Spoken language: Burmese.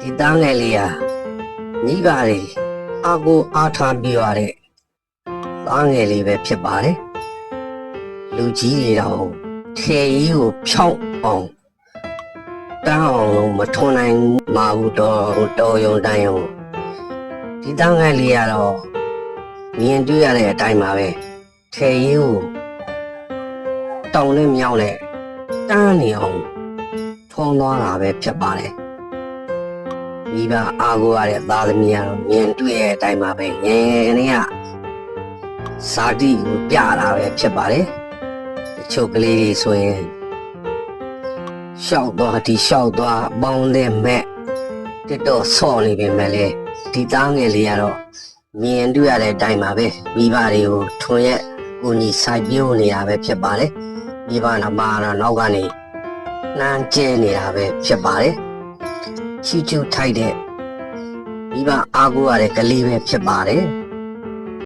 ဒီသားငယ်လေးဟာမိဘတွေအားကိုအားထားပြီးရတဲ့သားငယ်လေးပဲဖြစ်ပါတယ်လူကြီးတွေတော့ထေကြီးကိုဖြောင်းအောင်တန်းအောင်လို့မထွန်နိုင်မှာဘူးတော်ရုံတန်းရုံဒီသားငယ်လေးကတော့မြင်တွေ့ရတဲ့အတိုင်းပါပဲထေကြီးကိုတောင်းနဲ့မြောင်းနဲ့တန်းနေအောင်ထုံးသွားတာပဲဖြစ်ပါတယ်မိဘအားကိုရတဲ့သားသမီးကတော့မြင်တွေ့တဲ့အတိုင်းပါပဲငယ်နေကဇာတိကိုပြတာပဲဖြစ်ပါတယ်တချို့ကလေးတွေဆိုရင်ရှောက်သွားပေါင်းတဲ့မဲ့တစ်တော့ဆော့နေပြီမဲ့လေဒီသားငယ်လေးကတော့မြင်တွေ့ရတဲ့အတိုင်းပါပဲမိဘတွေကိုထွန်ရက်ကိုကြီးစိုက်ပြိုးနေတာပဲဖြစ်ပါတယ်မိဘနာမှာတော့နောက်ကနေနှမ်းကျဲနေတာပဲဖြစ်ပါတယ်ချီချူထိုက်တဲ့မိဘအားကိုရတဲ့ကလေးပဲဖြစ်ပါတယ်